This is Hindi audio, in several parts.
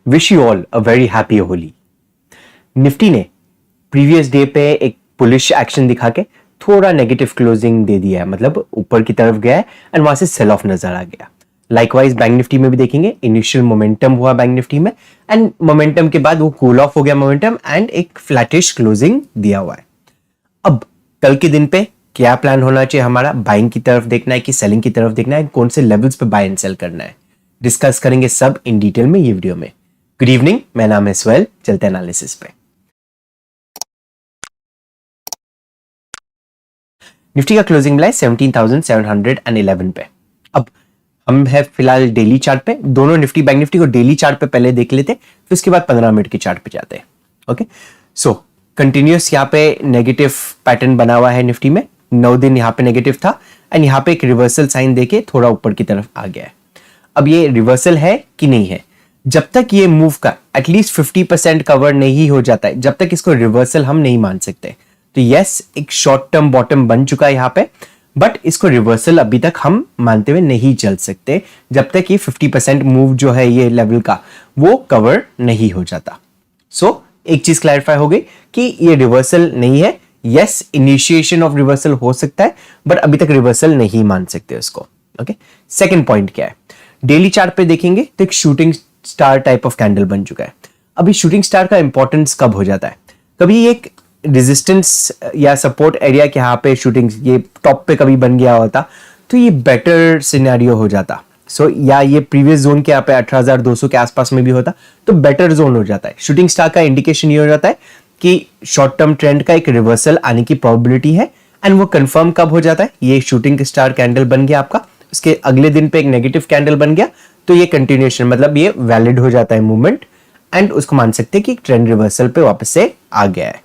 Wish you all a very happy Holi. Nifty ने प्रीवियस डे पे एक बुलिश एक्शन दिखा के थोड़ा नेगेटिव क्लोजिंग दे दिया है, मतलब ऊपर की तरफ गया है एंड वहां से सेल ऑफ नजर आ गया। लाइकवाइज बैंक निफ्टी में भी देखेंगे, इनिशियल मोमेंटम हुआ बैंक निफ्टी में एंड मोमेंटम के बाद वो कूल ऑफ हो गया मोमेंटम एंड एक फ्लैटिश क्लोजिंग दिया हुआ है। अब कल के दिन पे क्या प्लान होना चाहिए हमारा? बाइंग की तरफ देखना है कि सेलिंग की तरफ देखना है? कौन से लेवल्स पे बाय एंड सेल करना है? डिस्कस करेंगे सब इन डिटेल में ये वीडियो में। गुड इवनिंग, मेरा नाम है स्वेल। चलते हैं एनालिसिस पे। निफ्टी का क्लोजिंग मिला है 17,711 पे। अब हम है फिलहाल डेली चार्ट पे, दोनों निफ्टी बैंक निफ्टी को डेली चार्ट पे पहले देख लेते, फिर उसके बाद 15 मिनट के चार्ट पे जाते हैं। ओके, सो कंटिन्यूस यहाँ पे नेगेटिव पैटर्न बना हुआ है निफ्टी में। 9 दिन यहाँ पे नेगेटिव था एंड यहाँ पे एक रिवर्सल साइन देके थोड़ा ऊपर की तरफ आ गया है। अब ये रिवर्सल है कि नहीं है, जब तक ये मूव का एटलीस्ट 50% कवर नहीं हो जाता है, जब तक इसको रिवर्सल हम नहीं मान सकते। तो यस, एक शॉर्ट टर्म बॉटम बन चुका है यहाँ पे, बट इसको रिवर्सल अभी तक हम मानते हुए नहीं चल सकते जब तक ये 50% मूव जो है ये लेवल का वो कवर नहीं हो जाता। सो एक चीज क्लैरिफाई हो गई कि ये रिवर्सल नहीं है। यस, इनिशिएशन ऑफ रिवर्सल हो सकता है, बट अभी तक रिवर्सल नहीं मान सकते उसको। ओके, सेकंड पॉइंट क्या है? डेली चार्ट पे देखेंगे तो एक shooting star type of candle बन चुका है। अभी शूटिंग स्टार का इंपॉर्टेंस कब हो जाता है? कभी एक रेजिस्टेंस या सपोर्ट एरिया के यहाँ पे शूटिंग ये टॉप पे कभी बन गया होता तो ये बेटर सिनेरियो हो जाता। सो या ये प्रीवियस जोन के यहाँ पे 18,200 के आसपास में भी होता तो बेटर जोन हो जाता है। शूटिंग स्टार का इंडिकेशन ये हो जाता है कि शॉर्ट टर्म ट्रेंड का एक रिवर्सल आने की प्रोबेबिलिटी है एंड वो कंफर्म कब हो जाता है? ये शूटिंग स्टार कैंडल बन गया आपका, उसके अगले दिन पे एक नेगेटिव कैंडल बन गया तो ये कंटिन्यूएशन, मतलब ये वैलिड हो जाता है मूवमेंट एंड उसको मान सकते हैं कि ट्रेंड रिवर्सल पे वापस से आ गया है।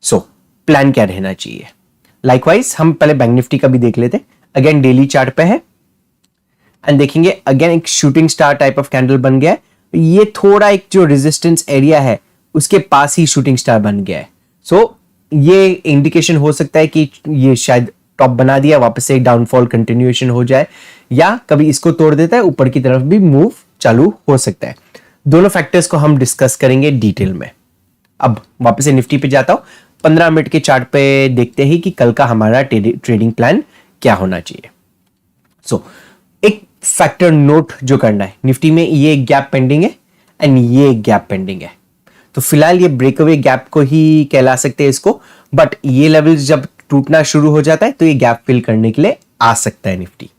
सो प्लान क्या रहना चाहिए? लाइकवाइज हम पहले बैंक निफ्टी का भी देख लेते, अगेन डेली चार्ट पे है एंड देखेंगे अगेन एक shooting star type of candle बन गया है। ये थोड़ा एक जो रेजिस्टेंस एरिया है उसके पास ही शूटिंग स्टार बन गया है। सो ये इंडिकेशन हो सकता है कि ये शायद टॉप बना दिया, वापस से डाउनफॉल कंटिन्यूएशन हो जाए या कभी इसको तोड़ देता है, ऊपर की तरफ भी मूव चालू हो सकता है। दोनों फैक्टर्स को हम डिस्कस करेंगे डिटेल में। अब वापस से निफ्टी पे जाता हूं, 15 मिनट के चार्ट पे देखते हैं कि कल का हमारा ट्रेडिंग प्लान क्या होना चाहिए। सो एक फैक्टर नोट जो करना है, निफ्टी में ये गैप पेंडिंग है एंड ये गैप पेंडिंग है। तो फिलहाल ये ब्रेकअवे गैप को ही कहला सकते हैं इसको, बट ये लेवल जब टूटना शुरू हो जाता है तो ये गैप फिल करने के लिए आ सकता है निफ्टी।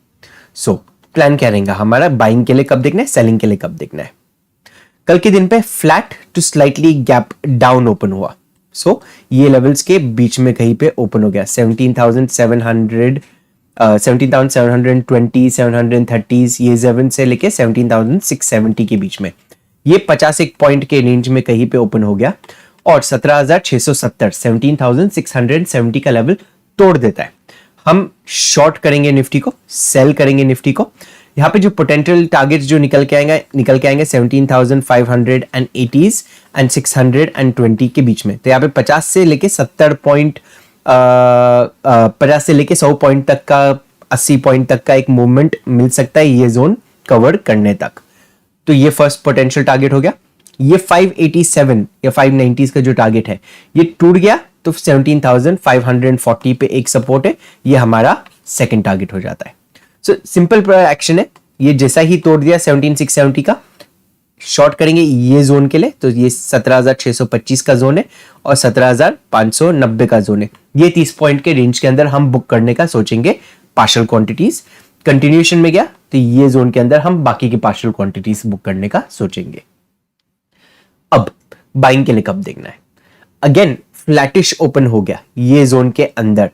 सो प्लान क्या रहेगा हमारा? बाइंग के लिए कब देखना है, सेलिंग के लिए कब देखना है? कल के दिन पे flat to slightly gap down open हुआ। सो ये लेवल्स के बीच में कहीं पे ओपन हो गया 17,700 17,720 730 ये जोन से लेके 17,670 के बीच में ये 51 पॉइंट के रेंज में कहीं पे ओपन हो गया और 17,670 17,670 का लेवल तोड़ देता है। हम शॉर्ट करेंगे निफ्टी को, सेल करेंगे निफ्टी को। यहाँ पे जो पोटेंशियल टारगेट्स जो निकल के आएंगे 17,580 एंड 620 के बीच में। तो यहाँ पे 50 से लेके 70 पॉइंट 50 से लेके 100 पॉइंट तक का 80 पॉइंट तक का एक मूवमेंट मिल सकता है ये जोन कवर करने तक। तो ये फर्स्ट पोटेंशियल टारगेट हो गया। ये 587 या 590 का जो टारगेट है ये टूट गया तो 17,540 पे एक सपोर्ट है, ये हमारा सेकंड टारगेट हो जाता है। सो सिंपल एक्शन है, ये जैसा ही तोड़ दिया 17,670 का, शॉर्ट करेंगे ये जोन के लिए। तो ये 17,625 का जोन है और 17,590 का जोन है। ये 30 पॉइंट के रेंज के अंदर हम बुक करने का सोचेंगे पार्शियल क्वांटिटीज। कंटिन्यूएशन में गया तो ये जोन के अंदर हम बाकी की पार्शियल क्वांटिटीज बुक करने का सोचेंगे। अब बाइंग के लिए कब देखना है? अगेन फ्लैटिश ओपन हो गया ये जोन के अंदर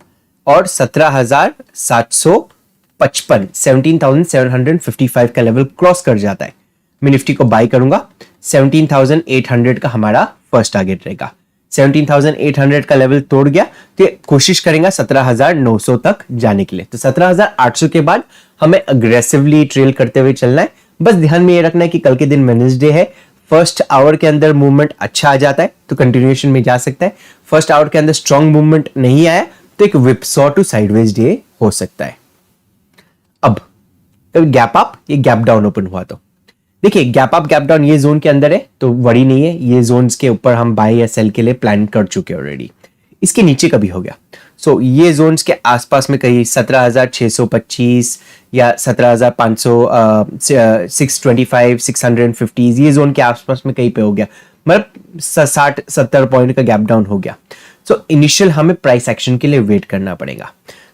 और 17,755 17,755 का लेवल क्रॉस कर जाता है। मैं निफ्टी को बाय करूंगा, 17,800 का हमारा फर्स्ट टारगेट रहेगा। 17,800 का लेवल तोड़ गया तो कोशिश करेंगे 17,900 तक जाने के लिए। तो 17,800 के बाद हमें अग्रेसिवली ट्रेल करते हुए चलना है। बस ध्यान में ये रखना है कि कल के दिन वेडनेसडे है, फर्स्ट आवर के अंदर मूवमेंट अच्छा आ जाता है तो कंटिन्यूएशन में जा सकता है। फर्स्ट आवर के अंदर स्ट्रॉन्ग मूवमेंट नहीं आया तो एक विपसॉ टू साइडवेज डे हो सकता है। अब गैप अप, ये गैप डाउन ओपन हुआ तो देखिए गैप अप गैप डाउन ये जोन के अंदर है तो वरी नहीं है, ये जोन्स के ऊपर हम बाय या सेल के लिए प्लान कर चुके हैं ऑलरेडी। इसके नीचे कभी हो गया सो ये जोन्स के आसपास में कहीं 17,625 या 17,500 625 650 ये जोन के आसपास में कहीं पे हो गया, मतलब 60-70 पॉइंट का गैप डाउन हो गया। सो इनिशियल हमें प्राइस एक्शन के लिए वेट करना पड़ेगा।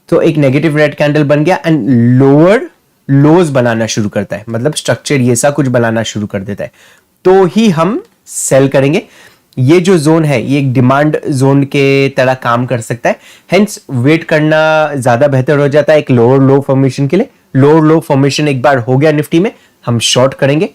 तो एक नेगेटिव रेड कैंडल बन गया एंड लोअर लोज बनाना शुरू करता है, मतलब स्ट्रक्चर ये सा कुछ बनाना शुरू कर देता है, तो ही हम सेल करेंगे। ये जो जोन है ये एक डिमांड जोन के तरह काम कर सकता है, हेंस वेट करना ज्यादा बेहतर हो जाता है एक लोअर लो फॉर्मेशन के लिए। लोअर लो फॉर्मेशन एक बार हो गया निफ्टी में, हम शॉर्ट करेंगे,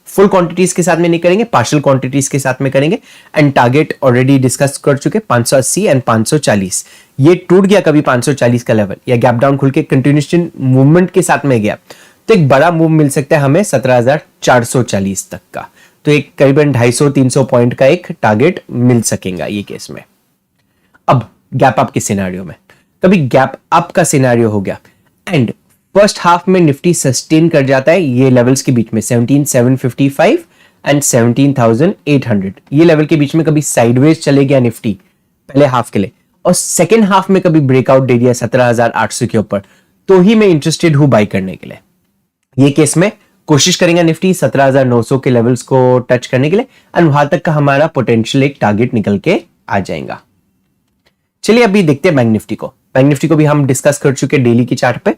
फुल क्वांटिटीज के साथ में नहीं करेंगे, पार्शियल क्वांटिटीज के साथ में करेंगे। एंड टारगेट ऑलरेडी डिस्कस कर चुके 580 एंड 540। ये टूट गया कभी 540 का लेवल या गैप डाउन खुल के कंटिन्यूएशन मूवमेंट के साथ में गया तो एक बड़ा मूव मिल सकता है हमें 17,440 तक का, तो एक करीबन 250-300 पॉइंट का एक टारगेट मिल सकेगा ये केस में। अब गैप अप के सिनेरियो में कभी गैप अप का सिनेरियो हो गया एंड फर्स्ट हाफ में निफ्टी सस्टेन कर जाता है ये लेवल्स के बीच में 17,755 एंड 17,800 ये लेवल के बीच में कभी साइडवेज चले गया निफ्टी पहले हाफ के लिए, और सेकेंड हाफ में कभी ब्रेकआउट दे दिया 17,800 के ऊपर, तो ही मैं इंटरेस्टेड हूं बाई करने के लिए। ये केस में कोशिश करेंगे निफ्टी 17,900 के लेवल्स को टच करने के लिए एंड वहां तक का हमारा पोटेंशियल एक टारगेट निकल के आ जाएगा। चलिए अभी देखते हैं बैंक निफ्टी को। बैंक निफ्टी को भी हम डिस्कस कर चुके डेली की चार्ट पे।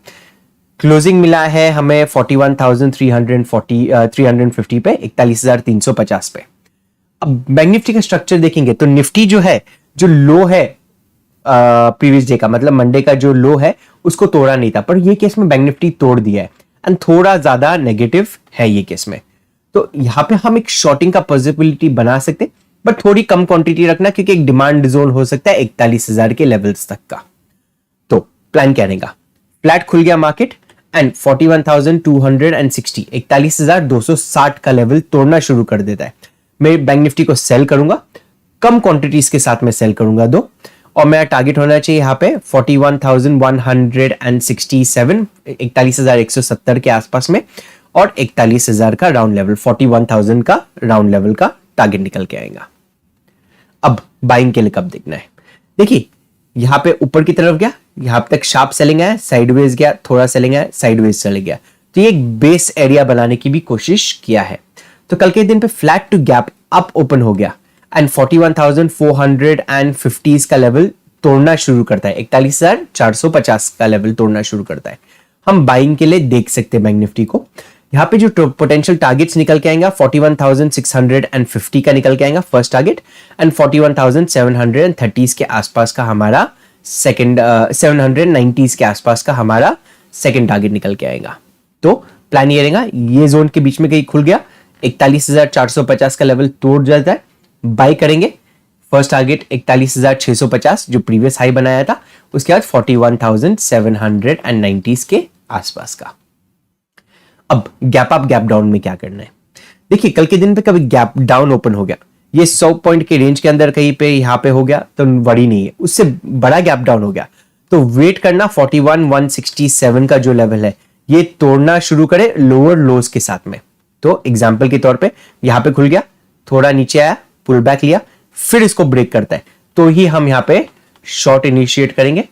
क्लोजिंग मिला है हमें 41,350 पे, 41,350 पे। अब बैंक निफ्टी का स्ट्रक्चर देखेंगे तो निफ्टी जो है, जो लो है प्रीवियस डे का, मतलब मंडे का जो लो है उसको तोड़ा नहीं था, पर ये केस में बैंक निफ्टी तोड़ दिया है एंड थोड़ा ज्यादा नेगेटिव है ये केस में। तो यहां पे हम एक शॉर्टिंग का पॉसिबिलिटी बना सकते, बट थोड़ी कम क्वांटिटी रखना क्योंकि एक डिमांड जोन हो सकता है 41,000 के लेवल्स तक का। तो प्लान क्या रहेगा, फ्लैट खुल गया मार्केट एंड 41,260 41,260 का लेवल तोड़ना शुरू कर देता है। मैं बैंक निफ्टी को सेल करूंगा, कम क्वांटिटीज के साथ में सेल करूंगा दो, और मेरा टारगेट होना चाहिए यहाँ पे 41,167 41,170 के आसपास में, और 41,000 का राउंड लेवल 41,000 का राउंड लेवल का टारगेट निकल के आएगा। अब बाइंग के लिए कब देखना है, देखिए यहां पे ऊपर की तरफ गया, यहां तक शार्प सेलिंग है, साइडवेज गया, थोड़ा सेलिंग है, साइडवेज चले गया, तो ये एक बेस एरिया बनाने की भी कोशिश किया है। तो कल के दिन पे flat to gap up open हो गया एंड 41,450 का लेवल तोड़ना शुरू करता है, 41,450 का लेवल तोड़ना शुरू करता है। हम बाइंग के लिए देख सकते हैं बैंक निफ्टी को। यहाँ पे जो पोटेंशियल टारगेट्स निकल के आएगा 41,650 का निकल के आएगा फर्स्ट टारगेट, एंड 41,730 के आसपास का हमारा सेकंड 790 के आसपास का हमारा सेकंड टारगेट निकल के आएगा। तो प्लान ये रहेगा, ये जोन के बीच में कहीं खुल गया 41,450 का लेवल तोड़ जाता है, बाय करेंगे। फर्स्ट टारगेट 41,650 जो प्रीवियस हाई बनाया था, उसके बाद 41,790 के आसपास का। अब गैप अप गैप डाउन में क्या करना है, देखिए कल के दिन पे कभी गैप डाउन ओपन हो गया, ये 100 पॉइंट के रेंज के अंदर कहीं पे यहां पे हो गया तो बड़ी नहीं है, उससे बड़ा गैप डाउन हो गया तो वेट करना 41,167 का जो लेवल है ये तोड़ना शुरू करे लोअर लोज के साथ में। तो एग्जांपल के तौर पे यहां पे खुल गया, थोड़ा नीचे आया, पुल बैक लिया, फिर इसको ब्रेक करता है, तो ही हम यहां पे शॉर्ट इनिशिएट करेंगे।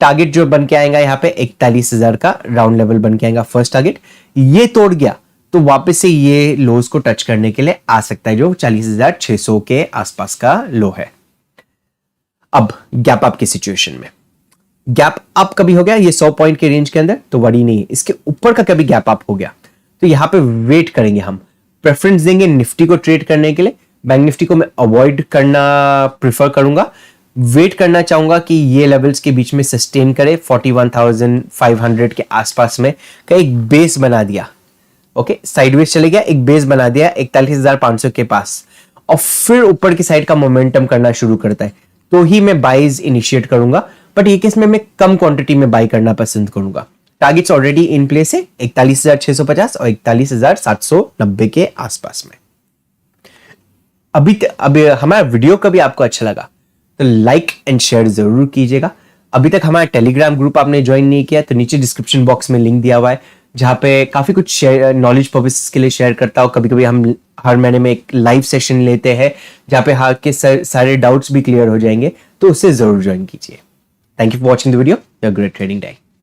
टारगेट जो बन के आएगा यहाँ पे 41,000 का राउंड लेवल बन के आएगा फर्स्ट टारगेट, ये तोड़ गया तो वापस से ये लोज को टच करने के लिए आ सकता है जो 40,600 के आसपास का लो है। अब गैप अप की सिचुएशन में गैप अप कभी हो गया ये 100 पॉइंट के रेंज के अंदर तो बड़ी नहीं है, इसके ऊपर का कभी गैप अप हो गया तो यहां पे वेट करेंगे, हम प्रेफरेंस देंगे निफ्टी को ट्रेड करने के लिए। बैंक निफ्टी को मैं अवॉइड करना प्रिफर करूंगा, वेट करना चाहूंगा कि ये लेवल्स के बीच में सस्टेन करे 41,500 के आसपास में का एक बेस बना दिया। ओके, साइडवेज चले गया, एक बेस बना दिया 41,500 के पास, और फिर ऊपर की साइड का मोमेंटम करना शुरू करता है तो ही मैं बाइज इनिशिएट करूंगा, बट ये केस में मैं कम क्वांटिटी में बाई करना पसंद करूंगा। टारगेट्स ऑलरेडी इन प्लेस है 41,650 और 41,790 के आसपास में। अभी हमारा वीडियो कभी आपको अच्छा लगा तो लाइक एंड शेयर जरूर कीजिएगा। अभी तक हमारा टेलीग्राम ग्रुप आपने ज्वाइन नहीं किया तो नीचे डिस्क्रिप्शन बॉक्स में लिंक दिया हुआ है, जहाँ पे काफी कुछ नॉलेज पर्पस के लिए शेयर करता हूँ। कभी कभी हम हर महीने में एक लाइव सेशन लेते हैं जहाँ पे हाँ के सारे डाउट्स भी क्लियर हो जाएंगे, तो उससे जरूर ज्वाइन कीजिए। Thank you for watching the video. Great trading day.